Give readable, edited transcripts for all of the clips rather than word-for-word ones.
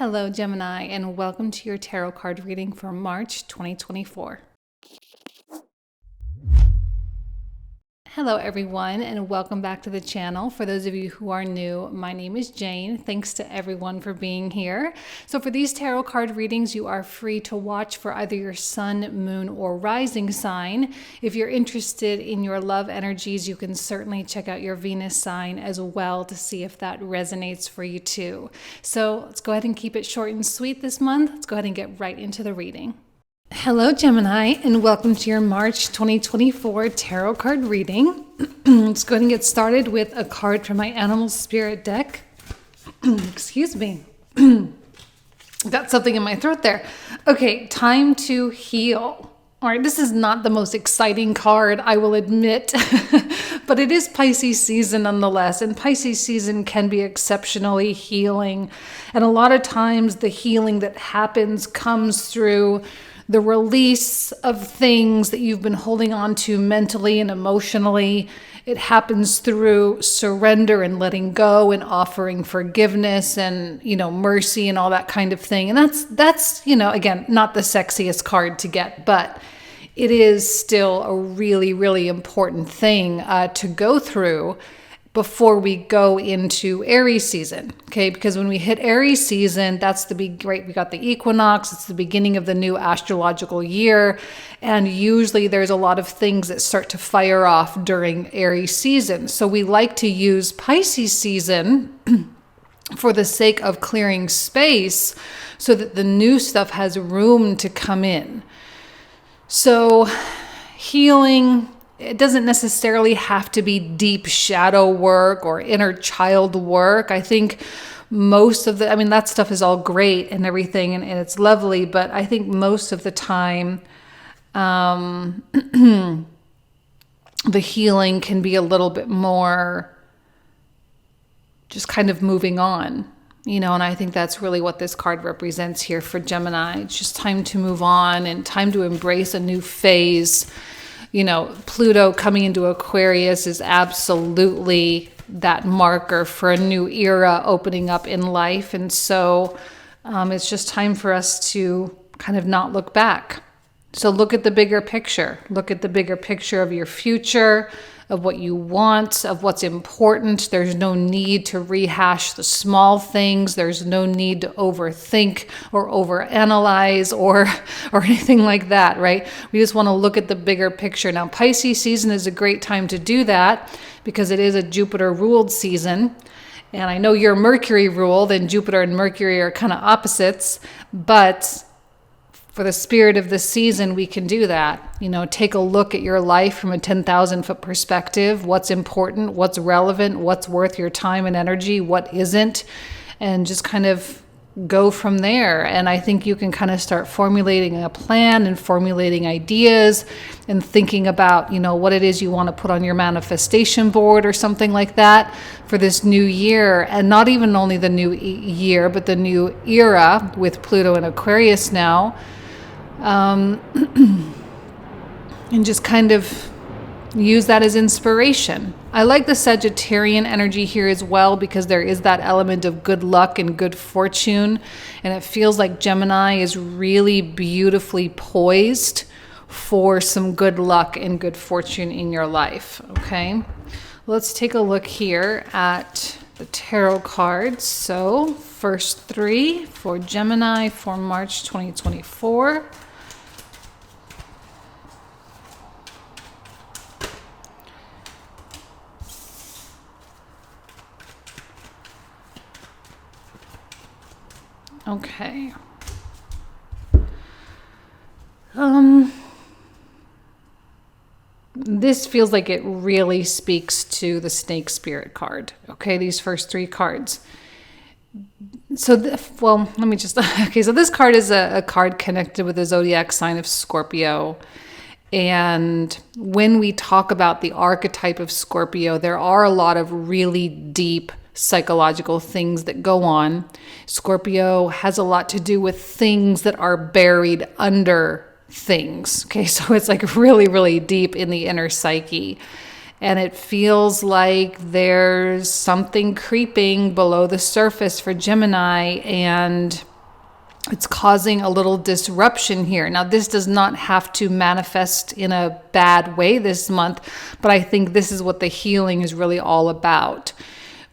Hello, Gemini, and welcome to your tarot card reading for March 2024. Hello, everyone, and welcome back to the channel. For those of you who are new, my name is Jane. Thanks to everyone for being here. So for these tarot card readings, you are free to watch for either your sun, moon, or rising sign. If you're interested in your love energies, you can certainly check out your Venus sign as well to see if that resonates for you too. So let's go ahead and keep it short and sweet this month. Let's go ahead and get right into the reading. Hello, Gemini, and welcome to your March 2024 tarot card reading. Let's go ahead and get started with a card from my Animal Spirit deck. Excuse me. Got something in my throat there. Okay, time to heal. All right, this is not the most exciting card, I will admit, but it is Pisces season nonetheless, and Pisces season can be exceptionally healing. And a lot of times the healing that happens comes through the release of things that you've been holding on to mentally and emotionally. It happens through surrender and letting go and offering forgiveness and, mercy and all that kind of thing. And that's, again, not the sexiest card to get, but it is still a really, really important thing to go through before we go into Aries season, okay? Because when we hit Aries season, that's we got the equinox, it's the beginning of the new astrological year, and usually there's a lot of things that start to fire off during Aries season. So we like to use Pisces season for the sake of clearing space so that the new stuff has room to come in. So healing, it doesn't necessarily have to be deep shadow work or inner child work. I think most of that stuff is all great and everything, and it's lovely, but I think most of the time, the healing can be a little bit more just kind of moving on, and I think that's really what this card represents here for Gemini. It's just time to move on and time to embrace a new phase. Pluto coming into Aquarius is absolutely that marker for a new era opening up in life. And so it's just time for us to kind of not look back. So look at the bigger picture. Look at the bigger picture of your future, of what you want, of what's important. There's no need to rehash the small things. There's no need to overthink or overanalyze or anything like that, right? We just want to look at the bigger picture. Now, Pisces season is a great time to do that because it is a Jupiter-ruled season. And I know you're Mercury-ruled, and Jupiter and Mercury are kind of opposites, but for the spirit of the season, we can do that. Take a look at your life from a 10,000-foot perspective. What's important, what's relevant, what's worth your time and energy, what isn't, and just kind of go from there. And I think you can kind of start formulating a plan and formulating ideas and thinking about, what it is you want to put on your manifestation board or something like that for this new year. And not even only the new year, but the new era with Pluto and Aquarius now. And just kind of use that as inspiration. I like the Sagittarian energy here as well because there is that element of good luck and good fortune. And it feels like Gemini is really beautifully poised for some good luck and good fortune in your life. Okay, let's take a look here at the tarot cards. So first three for Gemini for March 2024. Okay. This feels like it really speaks to the Snake Spirit card. Okay, these first three cards. So, let me just, okay, so this card is a card connected with the Zodiac sign of Scorpio. And when we talk about the archetype of Scorpio, there are a lot of really deep psychological things that go on. Scorpio has a lot to do with things that are buried under things. Okay, so it's like really, really deep in the inner psyche. And it feels like there's something creeping below the surface for Gemini, and It's causing a little disruption here. Now, this does not have to manifest in a bad way this month, but I think this is what the healing is really all about.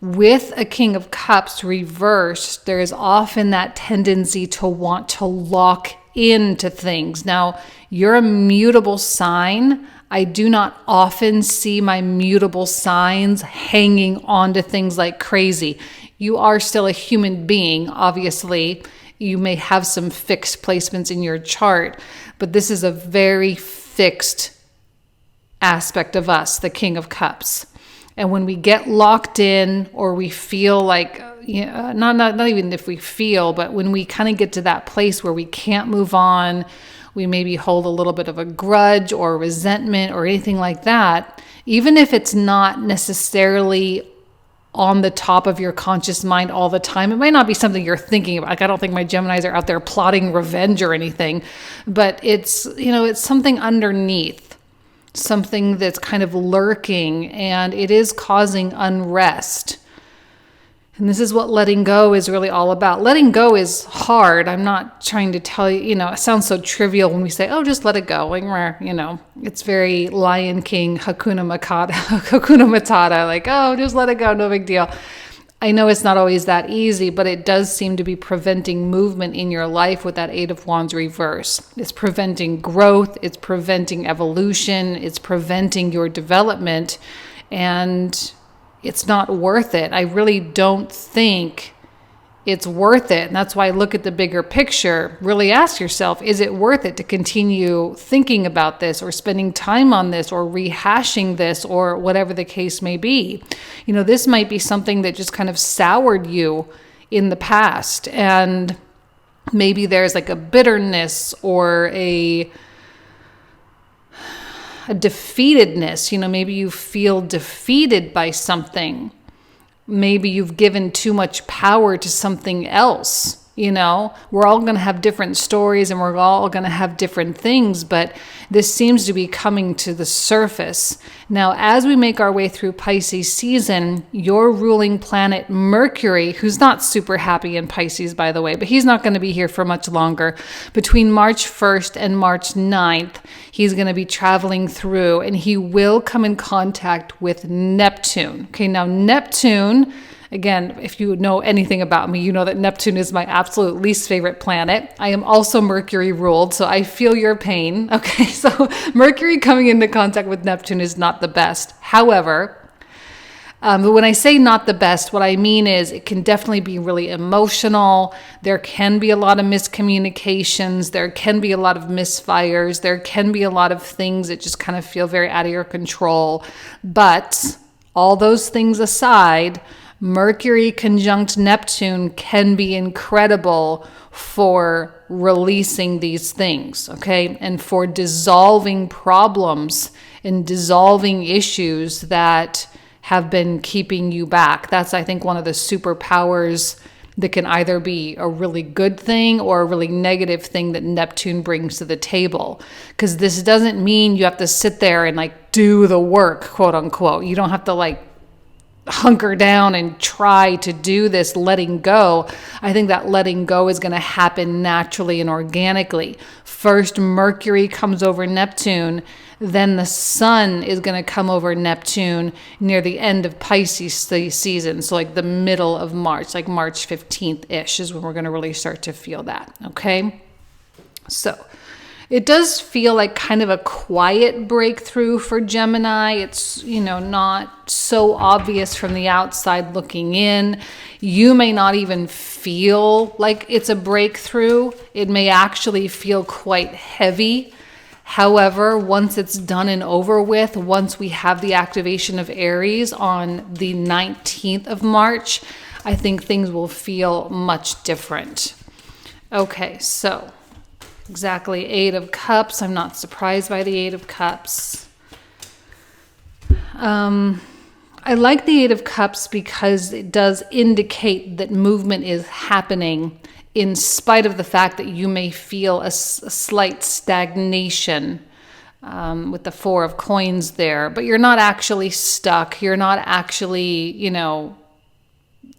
With a King of Cups reversed, there is often that tendency to want to lock into things. Now, you're a mutable sign. I do not often see my mutable signs hanging on to things like crazy. You are still a human being, obviously. You may have some fixed placements in your chart, but this is a very fixed aspect of us, the King of Cups. And when we get locked in, or we feel like, not even if we feel, but when we kind of get to that place where we can't move on, we maybe hold a little bit of a grudge or resentment or anything like that, even if it's not necessarily on the top of your conscious mind all the time. It might not be something you're thinking about. Like, I don't think my Geminis are out there plotting revenge or anything, but it's, it's something underneath, something that's kind of lurking, and it is causing unrest. And this is what letting go is really all about. Letting go is hard. I'm not trying to tell you, it sounds so trivial when we say, oh, just let it go. It's very Lion King, Hakuna Matata, like, oh, just let it go, no big deal. I know it's not always that easy, but it does seem to be preventing movement in your life with that Eight of Wands reverse. It's preventing growth. It's preventing evolution. It's preventing your development. And it's not worth it. I really don't think it's worth it. And that's why I look at the bigger picture. Really ask yourself, is it worth it to continue thinking about this, or spending time on this, or rehashing this, or whatever the case may be? This might be something that just kind of soured you in the past. And maybe there's like a bitterness or a defeatedness. Maybe you feel defeated by something. Maybe you've given too much power to something else. We're all going to have different stories, and we're all going to have different things, but this seems to be coming to the surface. Now, as we make our way through Pisces season, your ruling planet Mercury, who's not super happy in Pisces, by the way, but he's not going to be here for much longer. Between March 1st and March 9th, he's going to be traveling through, and he will come in contact with Neptune. Okay, now Neptune, again, if you know anything about me, you know that Neptune is my absolute least favorite planet. I am also Mercury ruled, so I feel your pain. Okay, so Mercury coming into contact with Neptune is not the best. However, but when I say not the best, what I mean is it can definitely be really emotional. There can be a lot of miscommunications. There can be a lot of misfires. There can be a lot of things that just kind of feel very out of your control. But all those things aside, Mercury conjunct Neptune can be incredible for releasing these things, okay? And for dissolving problems and dissolving issues that have been keeping you back. That's, I think, one of the superpowers that can either be a really good thing or a really negative thing that Neptune brings to the table. Because this doesn't mean you have to sit there and like do the work, quote unquote. You don't have to like hunker down and try to do this letting go. I think that letting go is going to happen naturally and organically. First, Mercury comes over Neptune, then the sun is going to come over Neptune near the end of Pisces season. So like the middle of March, like March 15th-ish is when we're going to really start to feel that. Okay. So it does feel like kind of a quiet breakthrough for Gemini. It's, not so obvious from the outside looking in. You may not even feel like it's a breakthrough. It may actually feel quite heavy. However, once it's done and over with, once we have the activation of Aries on the 19th of March, I think things will feel much different. Okay, so exactly, Eight of Cups. I'm not surprised by the Eight of Cups. I like the Eight of Cups because it does indicate that movement is happening in spite of the fact that you may feel a slight stagnation with the Four of Coins there. But you're not actually stuck. You're not actually,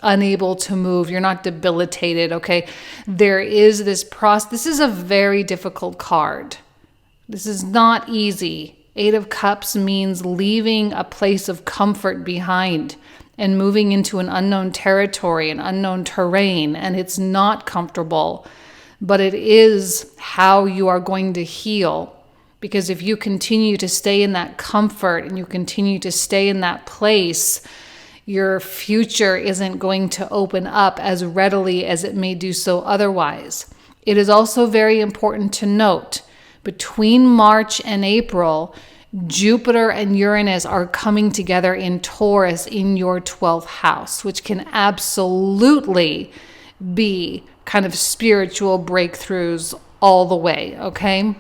unable to move. You're not debilitated, okay? There is this process. This is a very difficult card. This is not easy. Eight of Cups means leaving a place of comfort behind and moving into an unknown territory, an unknown terrain, and it's not comfortable, but it is how you are going to heal. Because if you continue to stay in that comfort and you continue to stay in that place, your future isn't going to open up as readily as it may do so otherwise. It is also very important to note, between March and April, Jupiter and Uranus are coming together in Taurus in your 12th house, which can absolutely be kind of spiritual breakthroughs all the way, okay?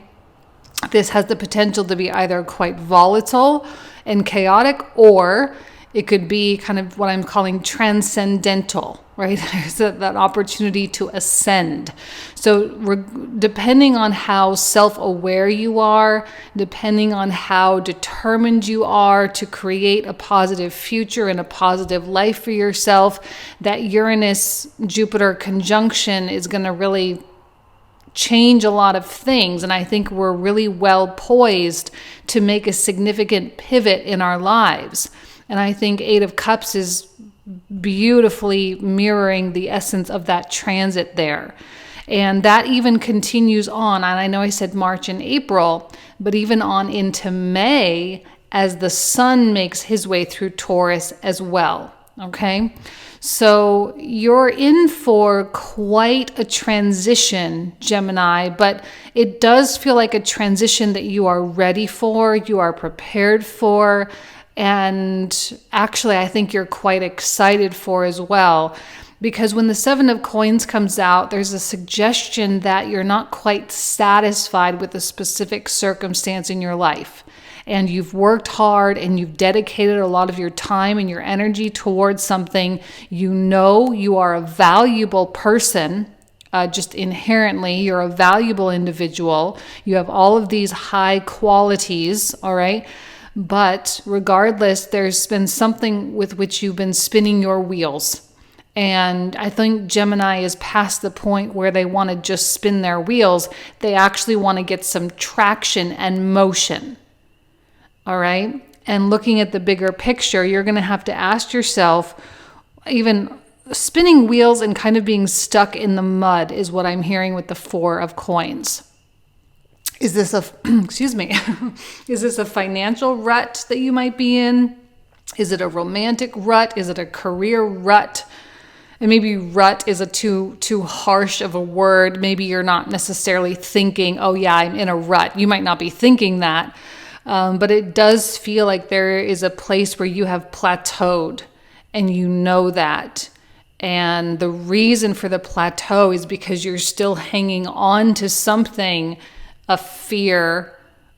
This has the potential to be either quite volatile and chaotic, or it could be kind of what I'm calling transcendental, right? There's that opportunity to ascend. So depending on how self-aware you are, depending on how determined you are to create a positive future and a positive life for yourself, that Uranus-Jupiter conjunction is going to really change a lot of things. And I think we're really well poised to make a significant pivot in our lives. And I think Eight of Cups is beautifully mirroring the essence of that transit there. And that even continues on. And I know I said March and April, but even on into May as the sun makes his way through Taurus as well. Okay? So you're in for quite a transition, Gemini, but it does feel like a transition that you are ready for, you are prepared for. And actually, I think you're quite excited for as well, because when the Seven of Coins comes out, there's a suggestion that you're not quite satisfied with a specific circumstance in your life. And you've worked hard and you've dedicated a lot of your time and your energy towards something. You know you are a valuable person. Just inherently, you're a valuable individual. You have all of these high qualities, all right? But regardless, there's been something with which you've been spinning your wheels. And I think Gemini is past the point where they want to just spin their wheels. They actually want to get some traction and motion. All right? And looking at the bigger picture, you're going to have to ask yourself, even spinning wheels and kind of being stuck in the mud is what I'm hearing with the Four of Coins. Is this a, excuse me, is this a financial rut that you might be in? Is it a romantic rut? Is it a career rut? And maybe rut is a too harsh of a word. Maybe you're not necessarily thinking, oh yeah, I'm in a rut. You might not be thinking that, but it does feel like there is a place where you have plateaued and you know that. And the reason for the plateau is because you're still hanging on to something, a fear,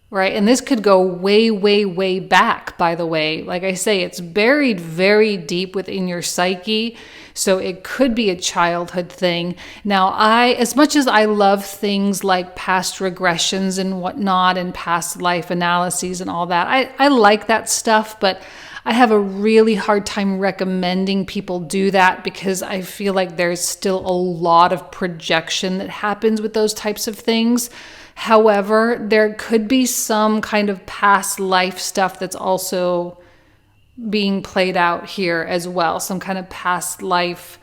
right? And this could go way, way, way back, by the way. Like I say, it's buried very deep within your psyche. So it could be a childhood thing. Now, as much as I love things like past regressions and whatnot and past life analyses and all that, I like that stuff, but I have a really hard time recommending people do that because I feel like there's still a lot of projection that happens with those types of things. However, there could be some kind of past life stuff that's also being played out here as well. Some kind of past life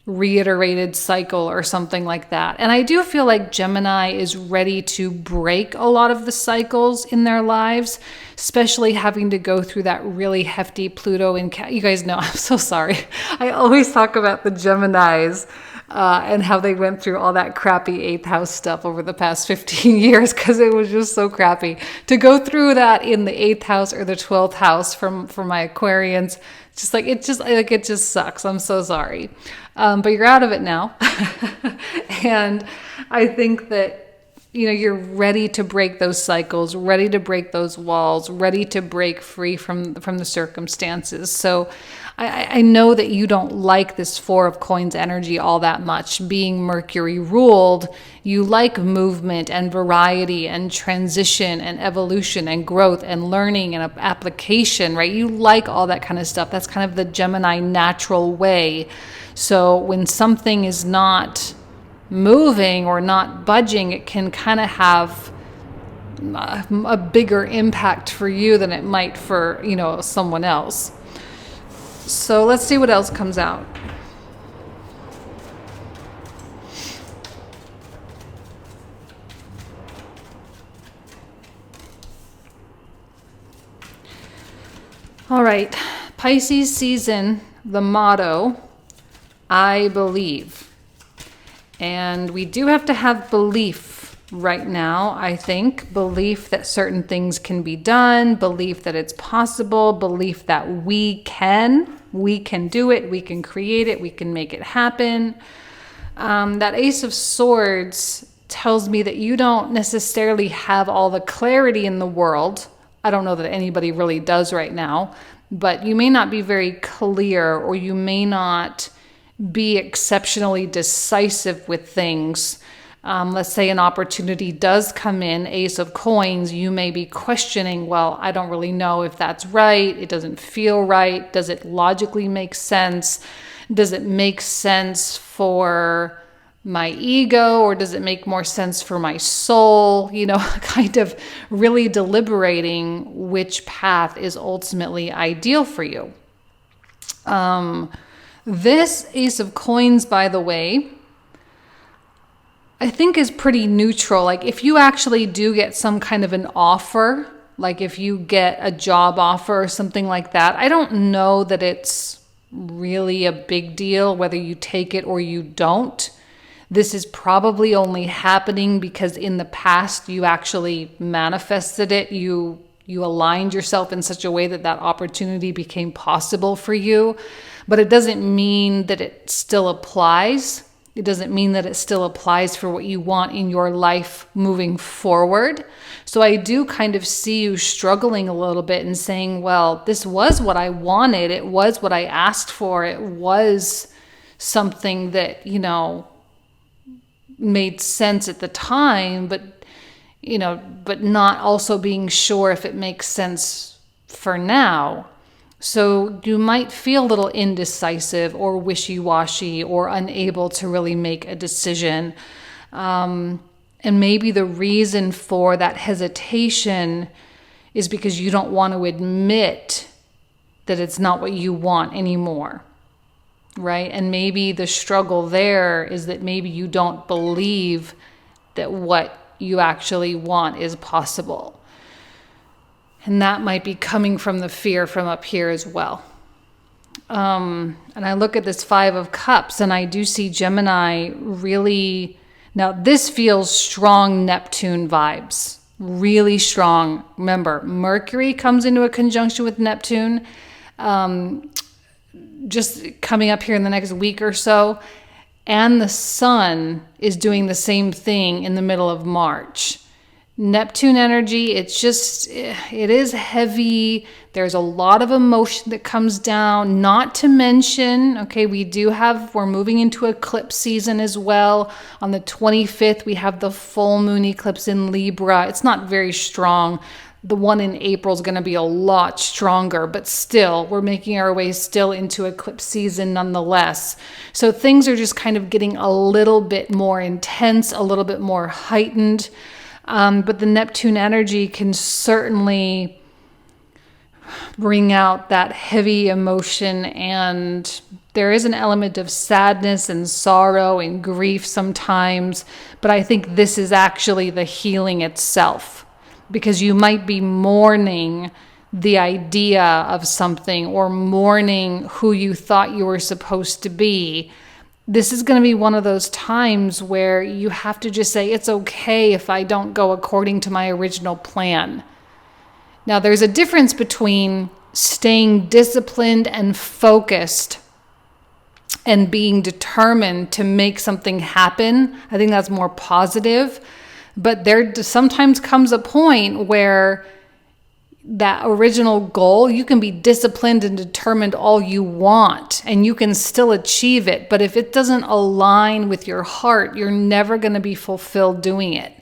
reiterated cycle or something like that. And I do feel like Gemini is ready to break a lot of the cycles in their lives, especially having to go through that really hefty Pluto in you guys know, I'm so sorry. I always talk about the Geminis and how they went through all that crappy 8th house stuff over the past 15 years because it was just so crappy. To go through that in the 8th house or the 12th house for my Aquarians, it just sucks. I'm so sorry. But you're out of it now. And I think that, you're ready to break those cycles, ready to break those walls, ready to break free from the circumstances. So I know that you don't like this Four of Coins energy all that much. Being Mercury ruled, you like movement and variety and transition and evolution and growth and learning and application, right? You like all that kind of stuff. That's kind of the Gemini natural way. So when something is not moving or not budging, it can kind of have a bigger impact for you than it might for, someone else. So let's see what else comes out. All right, Pisces season, the motto, I believe. And we do have to have belief right now, I think. Belief that certain things can be done, belief that it's possible, belief that we can do it, we can create it, we can make it happen. That Ace of Swords tells me that you don't necessarily have all the clarity in the world. I don't know that anybody really does right now, but you may not be very clear, or you may not be exceptionally decisive with things. Let's say an opportunity does come in, Ace of Coins, you may be questioning, well, I don't really know if that's right. It doesn't feel right. Does it logically make sense? Does it make sense for my ego, or does it make more sense for my soul? Kind of really deliberating which path is ultimately ideal for you. This Ace of Coins, by the way, I think is pretty neutral. Like if you actually do get some kind of an offer, like if you get a job offer or something like that, I don't know that it's really a big deal whether you take it or you don't. This is probably only happening because in the past you actually manifested it. You aligned yourself in such a way that that opportunity became possible for you. But it doesn't mean that it still applies. It doesn't mean that it still applies for what you want in your life moving forward. So I do kind of see you struggling a little bit and saying, well, this was what I wanted. It was what I asked for. It was something that, made sense at the time, but not also being sure if it makes sense for now. So you might feel a little indecisive or wishy-washy or unable to really make a decision. And maybe the reason for that hesitation is because you don't want to admit that it's not what you want anymore, right? And maybe the struggle there is that maybe you don't believe that what you actually want is possible. And that might be coming from the fear from up here as well. And I look at this Five of Cups and I do see Gemini really, now this feels strong Neptune vibes, really strong. Remember, Mercury comes into a conjunction with Neptune, just coming up here in the next week or so. And the Sun is doing the same thing in the middle of March. Neptune energy, it is heavy. There's a lot of emotion that comes down, not to mention, okay, we're moving into eclipse season as well. On the 25th, we have the full moon eclipse in Libra. It's not very strong. The one in April is going to be a lot stronger, but still, we're making our way still into eclipse season nonetheless. So things are just kind of getting a little bit more intense, a little bit more heightened. But the Neptune energy can certainly bring out that heavy emotion, and there is an element of sadness and sorrow and grief sometimes. But I think this is actually the healing itself, because you might be mourning the idea of something or mourning who you thought you were supposed to be. This is going to be one of those times where you have to just say, it's okay if I don't go according to my original plan. Now, there's a difference between staying disciplined and focused and being determined to make something happen. I think that's more positive. But there sometimes comes a point where that original goal, you can be disciplined and determined all you want, and you can still achieve it. But if it doesn't align with your heart, you're never going to be fulfilled doing it.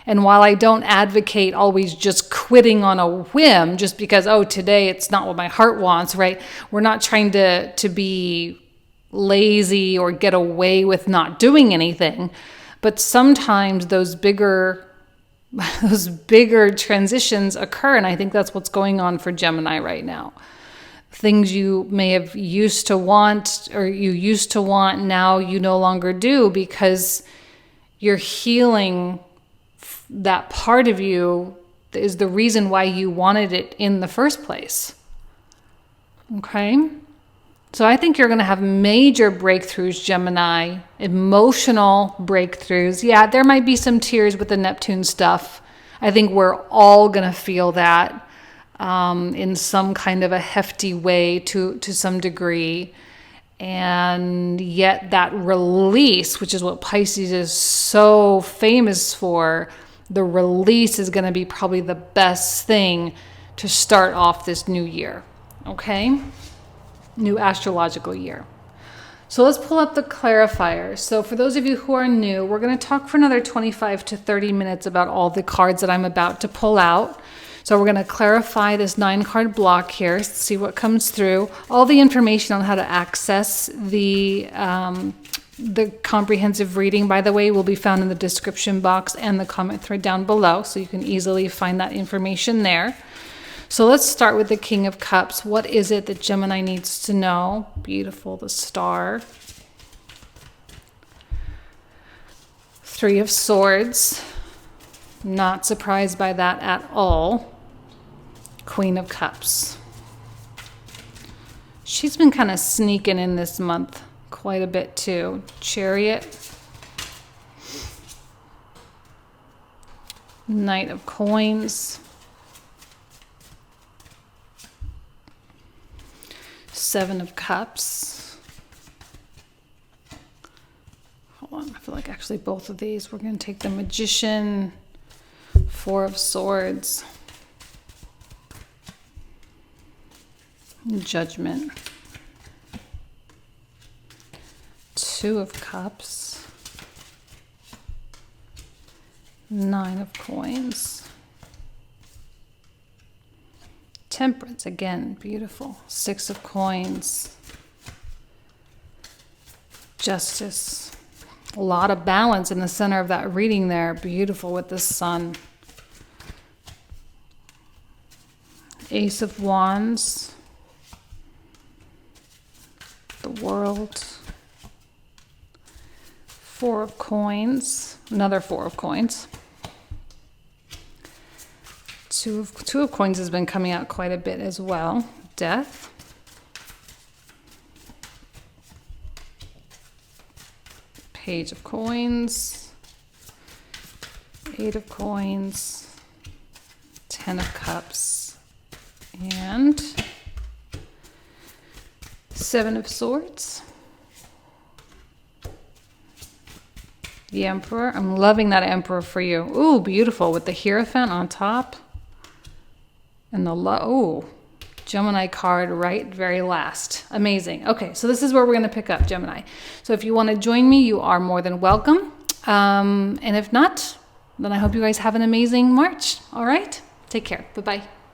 And while I don't advocate always just quitting on a whim, just because, oh, today it's not what my heart wants, right? We're not trying to be lazy or get away with not doing anything. But sometimes those bigger transitions occur, and I think that's what's going on for Gemini right now. Things you may have used to want, or you used to want, now you no longer do, because you're healing that part of you is the reason why you wanted it in the first place. Okay? So I think you're going to have major breakthroughs, Gemini, emotional breakthroughs. Yeah, there might be some tears with the Neptune stuff. I think we're all going to feel that in some kind of a hefty way to some degree. And yet that release, which is what Pisces is so famous for, the release is going to be probably the best thing to start off this new year. Okay? New astrological year. So let's pull up the clarifiers. So for those of you who are new, we're going to talk for another 25 to 30 minutes about all the cards that I'm about to pull out. So we're going to clarify this 9-card block here, see what comes through. All the information on how to access the comprehensive reading, by the way, will be found in the description box and the comment thread down below, so you can easily find that information there. So let's start with the King of Cups. What is it that Gemini needs to know? Beautiful, the Star. 3 of Swords. Not surprised by that at all. Queen of Cups. She's been kind of sneaking in this month quite a bit too. Chariot. Knight of Coins. 7 of Cups. Hold on, I feel like actually both of these. We're going to take the Magician, 4 of Swords, Judgment, 2 of Cups, 9 of Coins, Temperance, again, beautiful. 6 of Coins. Justice. A lot of balance in the center of that reading there. Beautiful with the Sun. Ace of Wands. The World. 4 of Coins. Another 4 of Coins. Two of Coins has been coming out quite a bit as well. Death. Page of Coins. 8 of Coins. 10 of Cups. And 7 of Swords. The Emperor. I'm loving that Emperor for you. Ooh, beautiful with the Hierophant on top. And the Gemini card right very last. Amazing. Okay, so this is where we're going to pick up, Gemini. So if you want to join me, you are more than welcome. And if not, then I hope you guys have an amazing March. All right? Take care. Bye-bye.